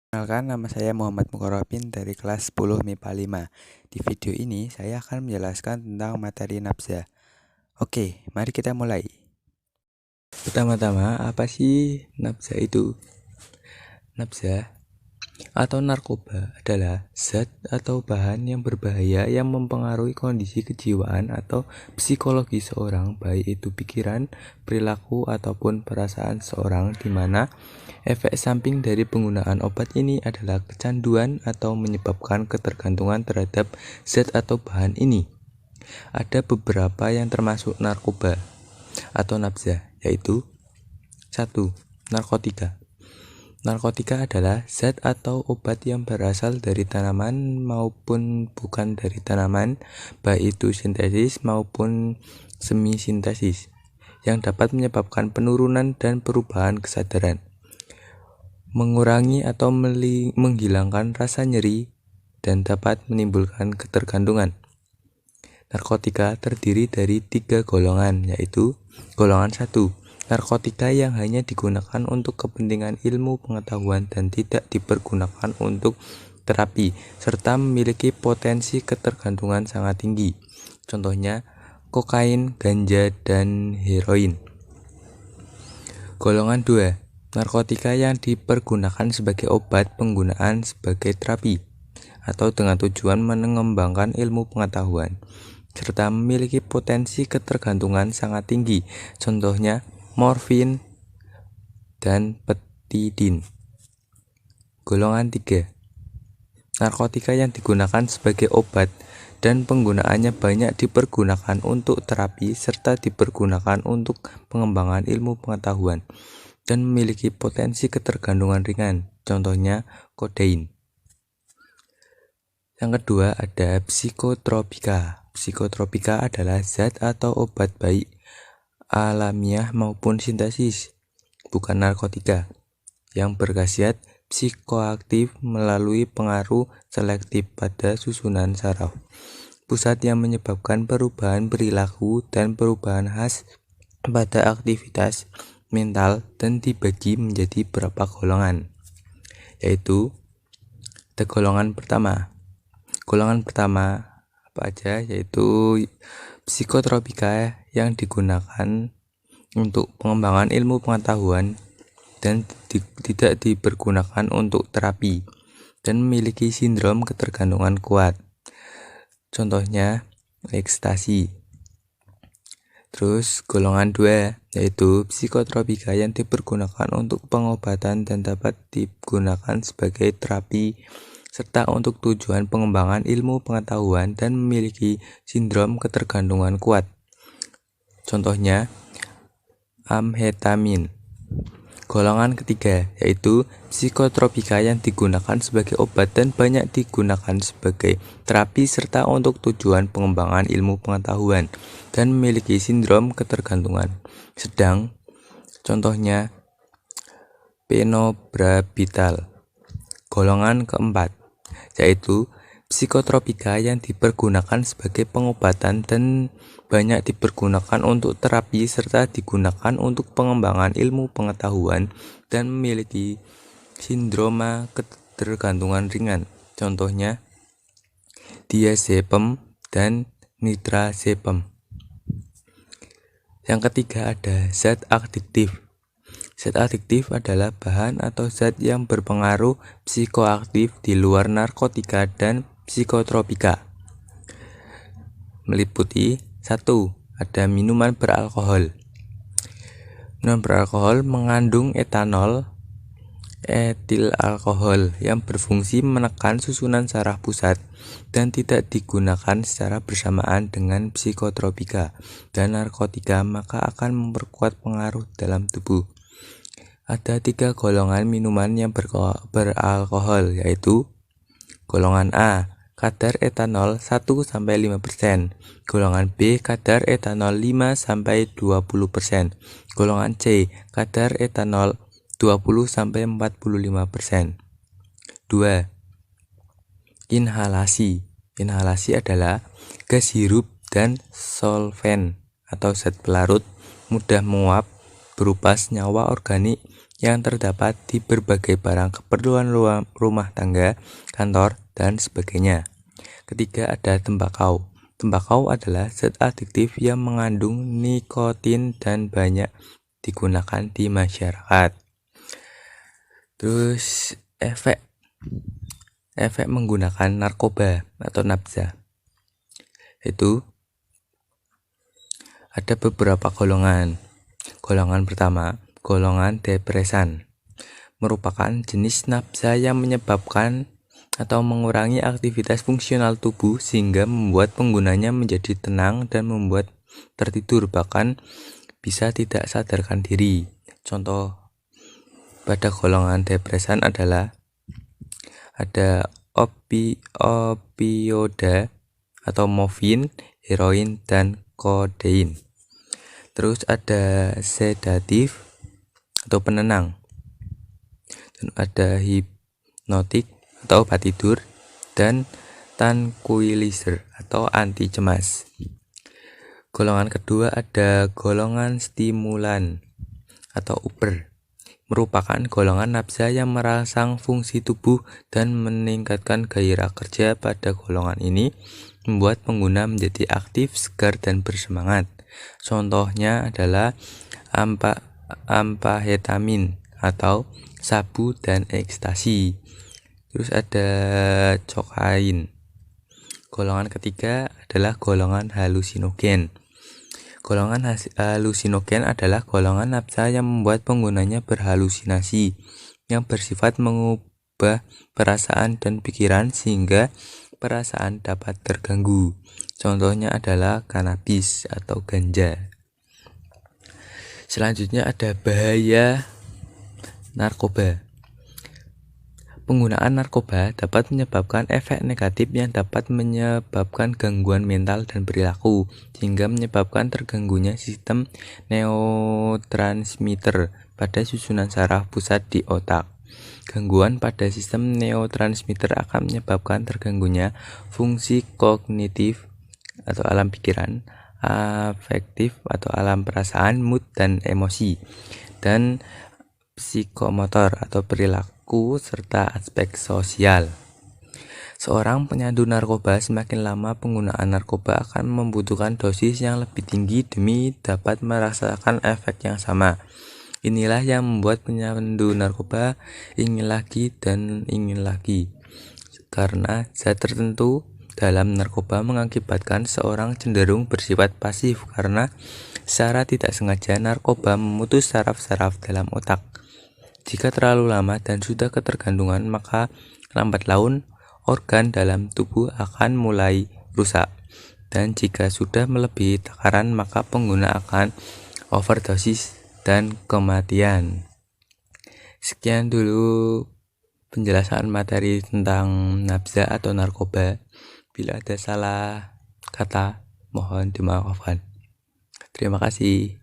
Perkenalkan, nama saya Muhammad Mukarrabin dari kelas 10 MIPA 5. Di video ini saya akan menjelaskan tentang materi nabza. Oke, mari kita mulai. Pertama-tama, apa sih nabza itu? Nabza atau narkoba adalah zat atau bahan yang berbahaya yang mempengaruhi kondisi kejiwaan atau psikologi seorang, baik itu pikiran, perilaku, ataupun perasaan seorang, di mana efek samping dari penggunaan obat ini adalah kecanduan atau menyebabkan ketergantungan terhadap zat atau bahan ini. Ada beberapa yang termasuk narkoba atau nabza, yaitu 1. Narkotika. Narkotika adalah zat atau obat yang berasal dari tanaman maupun bukan dari tanaman, baik itu sintesis maupun semi-sintesis, yang dapat menyebabkan penurunan dan perubahan kesadaran, mengurangi atau menghilangkan rasa nyeri, dan dapat menimbulkan ketergantungan. Narkotika terdiri dari 3 golongan, yaitu golongan 1. Narkotika yang hanya digunakan untuk kepentingan ilmu pengetahuan dan tidak dipergunakan untuk terapi, serta memiliki potensi ketergantungan sangat tinggi. Contohnya, kokain, ganja, dan heroin. Golongan 2. Narkotika yang dipergunakan sebagai obat penggunaan sebagai terapi, atau dengan tujuan mengembangkan ilmu pengetahuan, serta memiliki potensi ketergantungan sangat tinggi. Contohnya, morfin dan petidin. Golongan 3. Narkotika yang digunakan sebagai obat dan penggunaannya banyak dipergunakan untuk terapi serta dipergunakan untuk pengembangan ilmu pengetahuan dan memiliki potensi ketergantungan ringan. Contohnya, kodein. Yang kedua ada psikotropika. Psikotropika adalah zat atau obat baik alamiah maupun sintesis, bukan narkotika, yang berkhasiat psikoaktif melalui pengaruh selektif pada susunan saraf pusat yang menyebabkan perubahan perilaku dan perubahan khas pada aktivitas mental, dan dibagi menjadi beberapa golongan, yaitu golongan pertama. Golongan pertama apa aja? Yaitu psikotropika yang digunakan untuk pengembangan ilmu pengetahuan dan tidak dipergunakan untuk terapi dan memiliki sindrom ketergantungan kuat. Contohnya, ekstasi. Terus golongan 2 yaitu psikotropika yang dipergunakan untuk pengobatan dan dapat digunakan sebagai terapi serta untuk tujuan pengembangan ilmu pengetahuan dan memiliki sindrom ketergantungan kuat. Contohnya, amfetamin. Golongan ketiga yaitu psikotropika yang digunakan sebagai obat dan banyak digunakan sebagai terapi serta untuk tujuan pengembangan ilmu pengetahuan dan memiliki sindrom ketergantungan sedang. Contohnya, phenobarbital. Golongan keempat yaitu psikotropika yang dipergunakan sebagai pengobatan dan banyak dipergunakan untuk terapi serta digunakan untuk pengembangan ilmu pengetahuan dan memiliki sindroma ketergantungan ringan. Contohnya, diazepam dan nitrazepam. Yang ketiga ada zat adiktif. Zat adiktif adalah bahan atau zat yang berpengaruh psikoaktif di luar narkotika dan psikotropika. Meliputi 1. Ada minuman beralkohol. Minuman beralkohol mengandung etanol, etil alkohol yang berfungsi menekan susunan saraf pusat dan tidak digunakan secara bersamaan dengan psikotropika dan narkotika, maka akan memperkuat pengaruh dalam tubuh. Ada 3 golongan minuman yang beralkohol, yaitu golongan A, kadar etanol 1-5%, golongan B, kadar etanol 5-20%, golongan C, kadar etanol 20-45%. 2. Inhalasi. Inhalasi adalah gas hirup dan solven atau zat pelarut mudah menguap berupa senyawa organik yang terdapat di berbagai barang keperluan rumah tangga, kantor, dan sebagainya. Ketiga, ada tembakau. Tembakau adalah zat adiktif yang mengandung nikotin dan banyak digunakan di masyarakat. Terus efek menggunakan narkoba atau nafza. Itu ada beberapa golongan. Golongan pertama, golongan depresan, merupakan jenis nafza yang menyebabkan atau mengurangi aktivitas fungsional tubuh sehingga membuat penggunanya menjadi tenang dan membuat tertidur, bahkan bisa tidak sadarkan diri. Contoh pada golongan depresan adalah ada opioida atau morfin, heroin, dan kodein. Terus ada sedatif atau penenang, dan ada hipnotik atau obat tidur, dan tranquilizer atau anti cemas. Golongan kedua ada golongan stimulan atau upper, merupakan golongan nafza yang merangsang fungsi tubuh dan meningkatkan gairah kerja. Pada golongan ini membuat pengguna menjadi aktif, segar, dan bersemangat. Contohnya adalah amphetamine atau sabu dan ekstasi. Terus ada cokain. Golongan ketiga adalah golongan halusinogen. Golongan halusinogen adalah golongan nafza yang membuat penggunanya berhalusinasi, yang bersifat mengubah perasaan dan pikiran sehingga perasaan dapat terganggu. Contohnya adalah kanabis atau ganja. Selanjutnya ada bahaya narkoba. Penggunaan narkoba dapat menyebabkan efek negatif yang dapat menyebabkan gangguan mental dan perilaku, sehingga menyebabkan terganggunya sistem neurotransmitter pada susunan saraf pusat di otak. Gangguan pada sistem neurotransmitter akan menyebabkan terganggunya fungsi kognitif atau alam pikiran, afektif atau alam perasaan, mood dan emosi, dan psikomotor atau perilaku serta aspek sosial. Seorang penyandu narkoba, semakin lama penggunaan narkoba akan membutuhkan dosis yang lebih tinggi demi dapat merasakan efek yang sama. Inilah yang membuat penyandu narkoba ingin lagi dan ingin lagi, karena zat tertentu dalam narkoba mengakibatkan seorang cenderung bersifat pasif karena secara tidak sengaja narkoba memutus saraf-saraf dalam otak. Jika terlalu lama dan sudah ketergantungan, maka lambat laun organ dalam tubuh akan mulai rusak. Dan jika sudah melebihi takaran, maka pengguna akan overdosis dan kematian. Sekian dulu penjelasan materi tentang nafza atau narkoba. Bila ada salah kata, mohon dimaafkan. Terima kasih.